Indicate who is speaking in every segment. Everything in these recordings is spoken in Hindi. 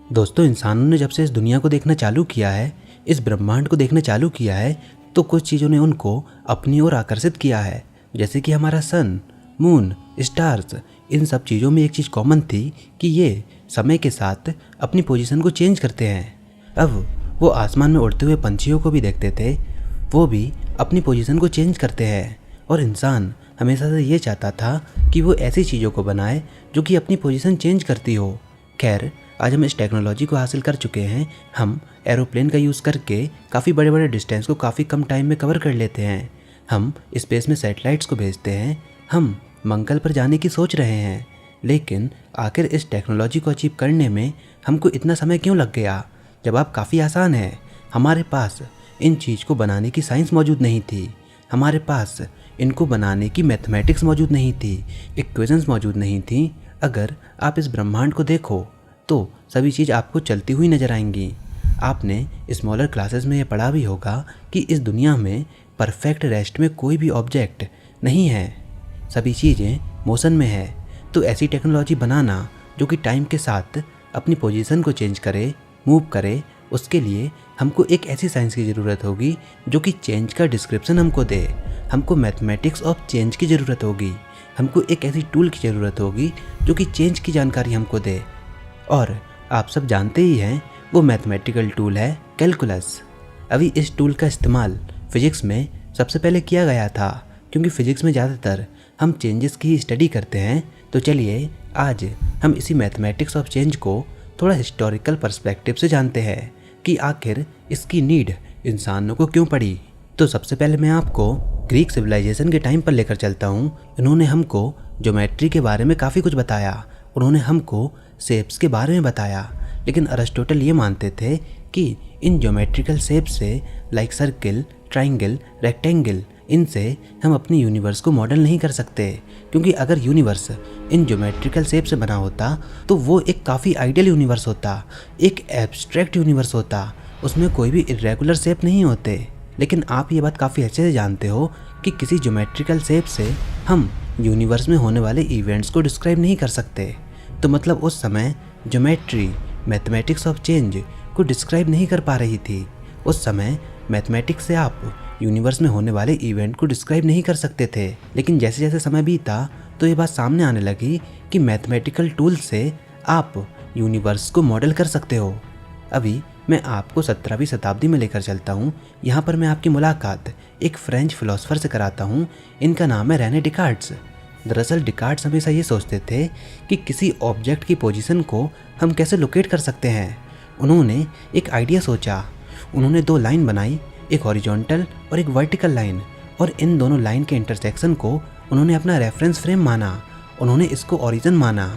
Speaker 1: दोस्तों, इंसानों ने जब से इस दुनिया को देखना चालू किया है, इस ब्रह्मांड को देखना चालू किया है, तो कुछ चीज़ों ने उनको अपनी ओर आकर्षित किया है। जैसे कि हमारा सन, मून, स्टार्स, इन सब चीज़ों में एक चीज़ कॉमन थी कि ये समय के साथ अपनी पोजीशन को चेंज करते हैं। अब वो आसमान में उड़ते हुए पंछियों को भी देखते थे, वो भी अपनी पोजीशन को चेंज करते हैं। और इंसान हमेशा से ये चाहता था कि वो ऐसी चीज़ों को बनाए जो कि अपनी पोजीशन चेंज करती हो। खैर, आज हम इस टेक्नोलॉजी को हासिल कर चुके हैं। हम एरोप्लेन का यूज़ करके काफ़ी बड़े बड़े डिस्टेंस को काफ़ी कम टाइम में कवर कर लेते हैं। हम स्पेस में सैटेलाइट्स को भेजते हैं। हम मंगल पर जाने की सोच रहे हैं। लेकिन आखिर इस टेक्नोलॉजी को अचीव करने में हमको इतना समय क्यों लग गया? जवाब काफ़ी आसान है। हमारे पास इन चीज़ को बनाने की साइंस मौजूद नहीं थी। हमारे पास इनको बनाने की मैथमेटिक्स मौजूद नहीं थी, इक्वेशंस मौजूद नहीं थी। अगर आप इस ब्रह्मांड को देखो तो सभी चीज़ आपको चलती हुई नज़र आएंगी। आपने स्मॉलर क्लासेस में ये पढ़ा भी होगा कि इस दुनिया में परफेक्ट रेस्ट में कोई भी ऑब्जेक्ट नहीं है, सभी चीज़ें मोशन में है। तो ऐसी टेक्नोलॉजी बनाना जो कि टाइम के साथ अपनी पोजीशन को चेंज करे, मूव करे, उसके लिए हमको एक ऐसी साइंस की ज़रूरत होगी जो कि चेंज का डिस्क्रिप्शन हमको दे। हमको मैथमेटिक्स ऑफ चेंज की ज़रूरत होगी। हमको एक ऐसी टूल की ज़रूरत होगी जो कि चेंज की जानकारी हमको दे। और आप सब जानते ही हैं, वो मैथमेटिकल टूल है कैलकुलस। अभी इस टूल का इस्तेमाल फिजिक्स में सबसे पहले किया गया था, क्योंकि फिजिक्स में ज़्यादातर हम चेंजेस की ही स्टडी करते हैं। तो चलिए आज हम इसी मैथमेटिक्स ऑफ चेंज को थोड़ा हिस्टोरिकल पर्सपेक्टिव से जानते हैं कि आखिर इसकी नीड इंसानों को क्यों पड़ी। तो सबसे पहले मैं आपको ग्रीक सिविलाइजेशन के टाइम पर लेकर चलता हूँ। इन्होंने हमको ज्योमेट्री के बारे में काफ़ी कुछ बताया। उन्होंने हमको शेप्स के बारे में बताया। लेकिन अरिस्टोटल ये मानते थे कि इन ज्योमेट्रिकल शेप्स से लाइक सर्किल, ट्राइंगल, रेक्टेंगल, इनसे हम अपनी यूनिवर्स को मॉडल नहीं कर सकते। क्योंकि अगर यूनिवर्स इन ज्योमेट्रिकल शेप से बना होता तो वो एक काफ़ी आइडियल यूनिवर्स होता, एक एब्स्ट्रैक्ट यूनिवर्स होता, उसमें कोई भी इरेगुलर शेप नहीं होते। लेकिन आप ये बात काफ़ी अच्छे से जानते हो कि किसी ज्योमेट्रिकल शेप से हम यूनिवर्स में होने वाले इवेंट्स को डिस्क्राइब नहीं कर सकते। तो मतलब उस समय ज्योमेट्री मैथमेटिक्स ऑफ चेंज को डिस्क्राइब नहीं कर पा रही थी। उस समय मैथमेटिक्स से आप यूनिवर्स में होने वाले इवेंट को डिस्क्राइब नहीं कर सकते थे। लेकिन जैसे जैसे समय बीता तो ये बात सामने आने लगी कि मैथमेटिकल टूल से आप यूनिवर्स को मॉडल कर सकते हो। अभी मैं आपको 17वीं शताब्दी में लेकर चलता हूँ। यहाँ पर मैं आपकी मुलाकात एक फ्रेंच फिलोसोफर से कराता हूँ। इनका नाम है रेने डिकार्ड्स। दरअसल डिकार्ड्स हमेशा ये सोचते थे कि किसी ऑब्जेक्ट की पोजीशन को हम कैसे लोकेट कर सकते हैं। उन्होंने एक आइडिया सोचा। उन्होंने दो लाइन बनाई, एक हॉरिजॉन्टल और एक वर्टिकल लाइन, और इन दोनों लाइन के इंटरसेक्शन को उन्होंने अपना रेफरेंस फ्रेम माना। उन्होंने इसको ओरिजिन माना,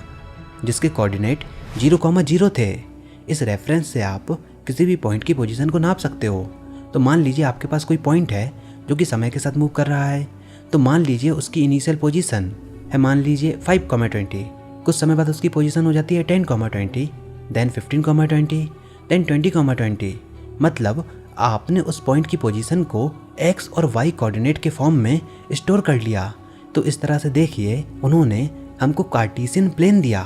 Speaker 1: जिसके कोऑर्डिनेट 0,0 थे। इस रेफरेंस से आप किसी भी पॉइंट की पोजीशन को नाप सकते हो। तो मान लीजिए आपके पास कोई पॉइंट है जो कि समय के साथ मूव कर रहा है। तो मान लीजिए उसकी इनिशियल पोजीशन है, मान लीजिए 5,20। कुछ समय बाद उसकी पोजीशन हो जाती है 10,20, देन 15,20, देन 20,20। मतलब आपने उस पॉइंट की पोजीशन को एक्स और वाई कोऑर्डिनेट के फॉर्म में स्टोर कर लिया। तो इस तरह से देखिए, उन्होंने हमको कार्टेशियन प्लेन दिया,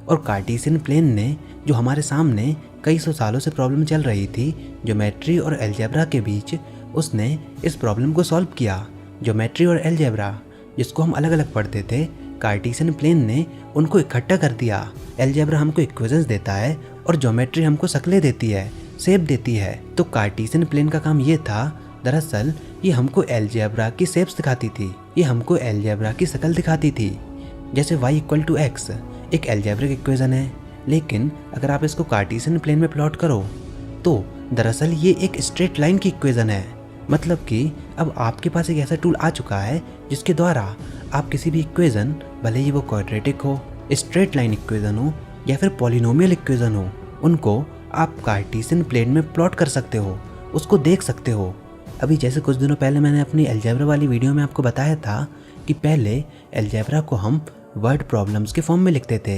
Speaker 1: और कार्टेशियन प्लेन ने जो हमारे सामने कई सौ सालों से प्रॉब्लम चल रही थी ज्योमेट्री और अलजेब्रा के बीच, उसने इस प्रॉब्लम को सॉल्व किया। ज्योमेट्री और अलजेब्रा जिसको हम अलग अलग पढ़ते थे, कार्टेशियन प्लेन ने उनको इकट्ठा कर दिया। अलजेब्रा हमको इक्वेशंस देता है और ज्योमेट्री हमको शक्लें देती है, शेप देती है। तो कार्टेशियन प्लेन का काम ये था, दरअसल ये हमको अलजेब्रा की शेप्स दिखाती थी, ये हमको अलजेब्रा की शक्ल दिखाती थी। जैसे y = x एक अलजेब्रिक इक्वेशन है, लेकिन अगर आप इसको कार्टेशियन प्लेन में प्लॉट करो तो दरअसल ये एक स्ट्रेट लाइन की इक्वेशन है। मतलब कि अब आपके पास एक ऐसा टूल आ चुका है जिसके द्वारा आप किसी भी इक्वेशन, भले ही वो क्वाड्रेटिक हो, स्ट्रेट लाइन इक्वेशन हो या फिर पॉलिनोमियल इक्वेशन हो, उनको आप कार्टेशियन प्लेन में प्लॉट कर सकते हो, उसको देख सकते हो। अभी जैसे कुछ दिनों पहले मैंने अपनी अलजेब्रा वाली वीडियो में आपको बताया था कि पहले अलजेब्रा को हम वर्ड प्रॉब्लम्स के फॉर्म में लिखते थे।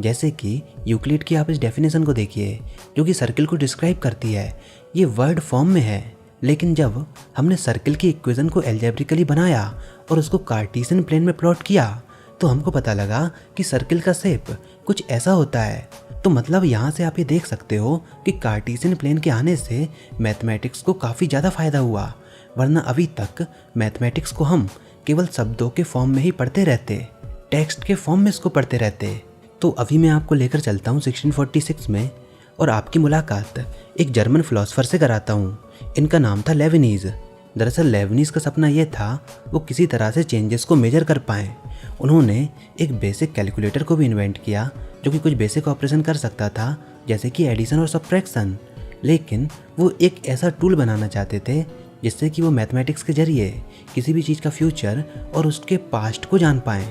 Speaker 1: जैसे कि यूक्लिड की आप इस डेफिनेशन को देखिए जो कि सर्किल को डिस्क्राइब करती है, ये वर्ड फॉर्म में है। लेकिन जब हमने सर्किल की इक्वेशन को एल्जेब्रिकली बनाया और उसको कार्टेशियन प्लेन में प्लॉट किया तो हमको पता लगा कि सर्किल का शेप कुछ ऐसा होता है। तो मतलब यहाँ से आप ये देख सकते हो कि कार्टेशियन प्लेन के आने से मैथमेटिक्स को काफ़ी ज़्यादा फ़ायदा हुआ, वरना अभी तक मैथमेटिक्स को हम केवल शब्दों के फॉर्म में ही पढ़ते रहते, टेक्स्ट के फॉर्म में इसको पढ़ते रहते। तो अभी मैं आपको लेकर चलता हूँ 1646 में और आपकी मुलाकात एक जर्मन फिलोसोफर से कराता हूँ। इनका नाम था लेविनीज। दरअसल लेविनीज का सपना यह था वो किसी तरह से चेंजेस को मेजर कर पाएँ। उन्होंने एक बेसिक कैलकुलेटर को भी इन्वेंट किया जो कि कुछ बेसिक ऑपरेशन कर सकता था, जैसे कि एडिशन और सब्ट्रैक्शन। लेकिन वो एक ऐसा टूल बनाना चाहते थे जिससे कि वो मैथमेटिक्स के जरिए किसी भी चीज़ का फ्यूचर और उसके पास्ट को जान पाएँ।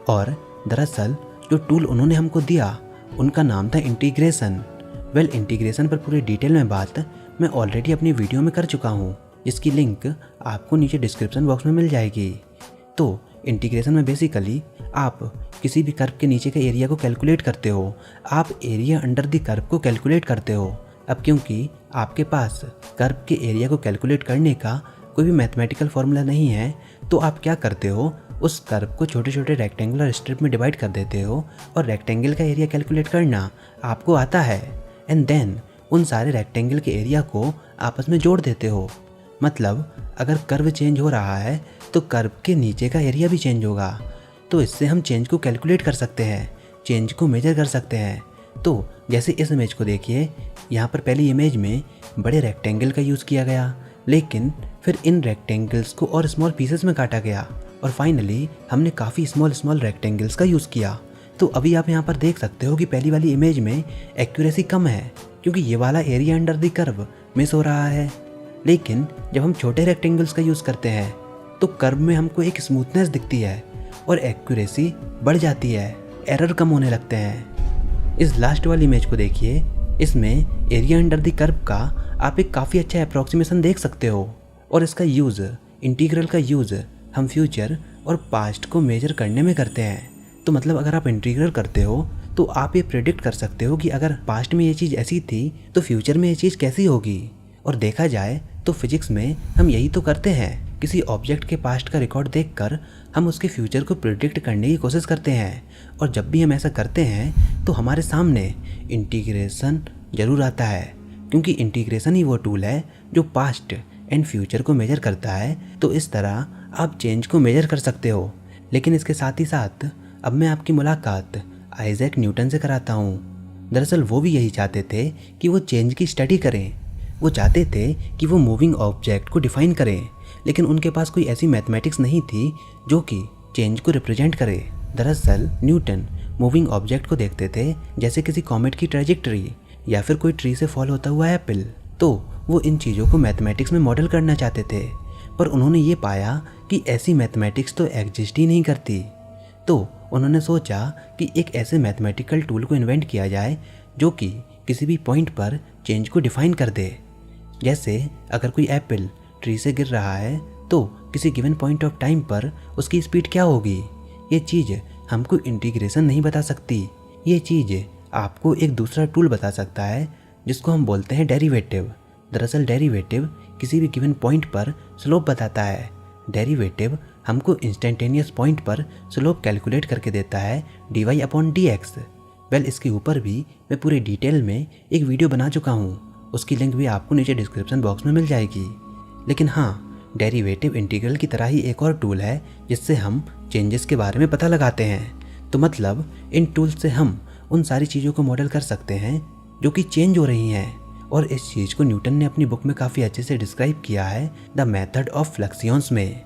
Speaker 1: और दरअसल जो टूल उन्होंने हमको दिया उनका नाम था इंटीग्रेशन। वेल, इंटीग्रेशन पर पूरी डिटेल में बात मैं ऑलरेडी अपनी वीडियो में कर चुका हूँ, जिसकी लिंक आपको नीचे डिस्क्रिप्शन बॉक्स में मिल जाएगी। तो इंटीग्रेशन में बेसिकली आप किसी भी कर्व के नीचे के एरिया को कैलकुलेट करते हो, आप एरिया अंडर द कर्व को कैलकुलेट करते हो। अब क्योंकि आपके पास कर्व के एरिया को कैलकुलेट करने का कोई भी मैथमेटिकल फॉर्मूला नहीं है, तो आप क्या करते हो, उस कर्व को छोटे छोटे रेक्टेंगुलर स्ट्रिप में डिवाइड कर देते हो और रेक्टेंगल का एरिया कैलकुलेट करना आपको आता है। एंड देन उन सारे रेक्टेंगल के एरिया को आपस में जोड़ देते हो। मतलब अगर कर्व चेंज हो रहा है तो कर्व के नीचे का एरिया भी चेंज होगा। तो इससे हम चेंज को कैलकुलेट कर सकते हैं, चेंज को मेजर कर सकते हैं। तो जैसे इस इमेज को देखिए, यहाँ पर पहली इमेज में बड़े रेक्टेंगल का यूज़ किया गया, लेकिन फिर इन रेक्टेंगल्स को और स्मॉल पीसेस में काटा गया और फाइनली हमने काफ़ी स्मॉल रेक्टेंगल्स का यूज़ किया। तो अभी आप यहाँ पर देख सकते हो कि पहली वाली इमेज में एक्यूरेसी कम है क्योंकि ये वाला area under the curve miss हो रहा है। लेकिन जब हम छोटे रेक्टेंगल्स का यूज़ करते हैं तो कर्व में हमको एक स्मूथनेस दिखती है और एक्यूरेसी बढ़ जाती है, एरर कम होने लगते हैं। इस लास्ट वाली इमेज को देखिए, इसमें एरिया अंडर द कर्व का आप एक काफ़ी अच्छा अप्रॉक्सीमेशन देख सकते हो और इसका यूज़, इंटीग्रल का यूज़ हम फ्यूचर और पास्ट को मेजर करने में करते हैं। तो मतलब अगर आप इंटीग्रल करते हो तो आप ये प्रेडिक्ट कर सकते हो कि अगर पास्ट में ये चीज़ ऐसी थी तो फ्यूचर में ये चीज़ कैसी होगी। और देखा जाए तो फिजिक्स में हम यही तो करते हैं, किसी ऑब्जेक्ट के पास्ट का रिकॉर्ड देखकर हम उसके फ्यूचर को प्रेडिक्ट करने की कोशिश करते हैं। और जब भी हम ऐसा करते हैं तो हमारे सामने इंटीग्रेशन ज़रूर आता है, क्योंकि इंटीग्रेशन ही वो टूल है जो पास्ट एंड फ्यूचर को मेजर करता है। तो इस तरह आप चेंज को मेजर कर सकते हो। लेकिन इसके साथ ही साथ अब मैं आपकी मुलाकात आइजैक न्यूटन से कराता हूँ। दरअसल वो भी यही चाहते थे कि वो चेंज की स्टडी करें। वो चाहते थे कि वो मूविंग ऑब्जेक्ट को डिफाइन करें, लेकिन उनके पास कोई ऐसी मैथमेटिक्स नहीं थी जो कि चेंज को रिप्रेजेंट करे। दरअसल न्यूटन मूविंग ऑब्जेक्ट को देखते थे जैसे किसी कॉमेट की ट्रेजेक्टरी या फिर कोई ट्री से फॉल होता हुआ एप्पल। तो वो इन चीज़ों को मैथमेटिक्स में मॉडल करना चाहते थे, पर उन्होंने ये पाया कि ऐसी मैथमेटिक्स तो एग्जिस्ट ही नहीं करती। तो उन्होंने सोचा कि एक ऐसे मैथमेटिकल टूल को इन्वेंट किया जाए जो कि किसी भी पॉइंट पर चेंज को डिफाइन कर दे। जैसे अगर कोई एप्पल ट्री से गिर रहा है तो किसी गिवन पॉइंट ऑफ टाइम पर उसकी स्पीड क्या होगी, ये चीज़ हमको इंटीग्रेशन नहीं बता सकती। ये चीज़ आपको एक दूसरा टूल बता सकता है जिसको हम बोलते हैं डेरिवेटिव। दरअसल डेरिवेटिव किसी भी गिवन पॉइंट पर स्लोप बताता है। डेरिवेटिव हमको इंस्टेंटेनियस पॉइंट पर स्लोप कैलकुलेट करके देता है dy/dx। वेल, इसके ऊपर भी मैं पूरे डिटेल में एक वीडियो बना चुका हूँ, उसकी लिंक भी आपको नीचे डिस्क्रिप्शन बॉक्स में मिल जाएगी। लेकिन हाँ, डेरिवेटिव इंटीग्रल की तरह ही एक और टूल है जिससे हम चेंजेस के बारे में पता लगाते हैं। तो मतलब इन टूल से हम उन सारी चीज़ों को मॉडल कर सकते हैं जो कि चेंज हो रही हैं। और इस चीज़ को न्यूटन ने अपनी बुक में काफ़ी अच्छे से डिस्क्राइब किया है, द मेथड ऑफ फ्लक्सियंस में।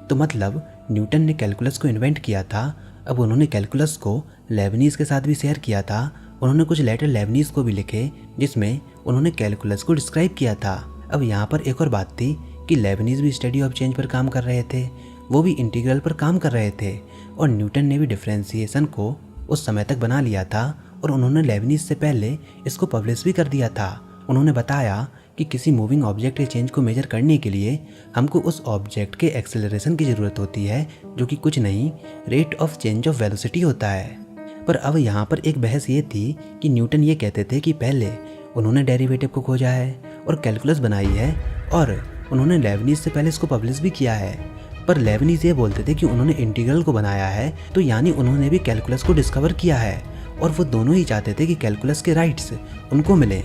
Speaker 1: तो मतलब न्यूटन ने कैलकुलस को इन्वेंट किया था, अब उन्होंने कैलकुलस को लेबनीज़ के साथ भी शेयर किया था। उन्होंने कुछ लेटर लेबनीज़ को भी लिखे जिसमें उन्होंने कैलकुलस को डिस्क्राइब किया था। अब यहाँ पर एक और बात थी कि लेबनीज़ भी स्टडी ऑफ चेंज पर काम कर रहे थे, वो भी इंटीग्रल पर काम कर रहे थे, और न्यूटन ने भी डिफरेंशिएशन को उस समय तक बना लिया था और उन्होंने लेबनीज़ से पहले इसको पब्लिश भी कर दिया था। उन्होंने बताया कि किसी मूविंग ऑब्जेक्ट के चेंज को मेजर करने के लिए हमको उस ऑब्जेक्ट के एक्सेलरेशन की ज़रूरत होती है, जो कि कुछ नहीं, rate of change of velocity होता है। पर अब यहाँ पर एक बहस ये थी कि न्यूटन ये कहते थे कि पहले उन्होंने डेरिवेटिव को खोजा है और कैलकुलस बनाई है और उन्होंने लेबनीज़ से पहले इसको पब्लिश भी किया है। पर लेबनीज़ ये बोलते थे कि उन्होंने इंटीग्रल को बनाया है, तो यानी उन्होंने भी कैलकुलस को डिस्कवर किया है और वो दोनों ही चाहते थे कि कैलकुलस के राइट्स उनको मिले।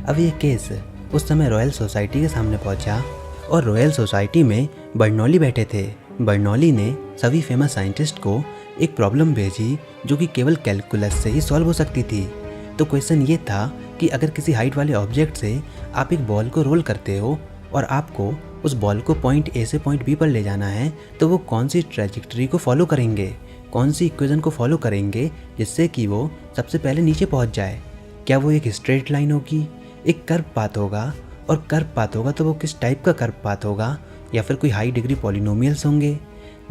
Speaker 1: अब ये केस उस समय रॉयल सोसाइटी के सामने पहुंचा और रॉयल सोसाइटी में बर्नौली बैठे थे। बर्नौली ने सभी फेमस साइंटिस्ट को एक प्रॉब्लम भेजी जो कि केवल कैलकुलस से ही सॉल्व हो सकती थी। तो क्वेश्चन ये था कि अगर किसी हाइट वाले ऑब्जेक्ट से आप एक बॉल को रोल करते हो और आपको उस बॉल को पॉइंट ए से पॉइंट बी पर ले जाना है तो वो कौन सी ट्रैजेक्टरी को फॉलो करेंगे, कौन सी इक्वेशन को फॉलो करेंगे जिससे कि वो सबसे पहले नीचे पहुंच जाए। क्या वो एक स्ट्रेट लाइन होगी, एक कर्व पाथ होगा, और कर्व पाथ होगा तो वो किस टाइप का कर्व पाथ होगा, या फिर कोई हाई डिग्री पॉलिनोमियल्स होंगे।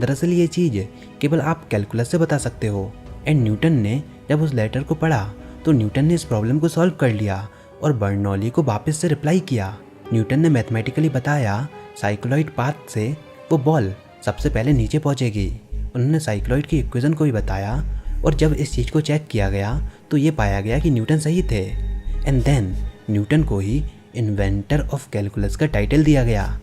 Speaker 1: दरअसल ये चीज़ केवल आप कैलकुलस से बता सकते हो। एंड न्यूटन ने जब उस लेटर को पढ़ा तो न्यूटन ने इस प्रॉब्लम को सॉल्व कर लिया और बर्नौली को वापस से रिप्लाई किया। न्यूटन ने मैथमेटिकली बताया साइक्लॉइड पाथ से वो बॉल सबसे पहले नीचे पहुंचेगी। उन्होंने साइक्लॉइड की इक्वेशन को भी बताया और जब इस चीज़ को चेक किया गया तो ये पाया गया कि न्यूटन सही थे। एंड देन न्यूटन को ही इन्वेंटर ऑफ कैलकुलस का टाइटल दिया गया।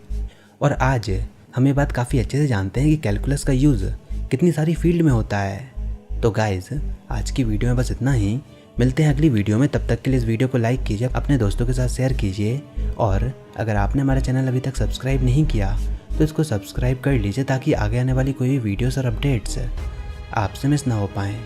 Speaker 1: और आज हम ये बात काफ़ी अच्छे से जानते हैं कि कैलकुलस का यूज़ कितनी सारी फील्ड में होता है। तो गाइज़ आज की वीडियो में बस इतना ही। मिलते हैं अगली वीडियो में, तब तक के लिए इस वीडियो को लाइक कीजिए, अपने दोस्तों के साथ शेयर कीजिए और अगर आपने हमारा चैनल अभी तक सब्सक्राइब नहीं किया तो इसको सब्सक्राइब कर लीजिए ताकि आगे आने वाली कोई भी वीडियोस और अपडेट्स आपसे मिस ना हो पाएँ।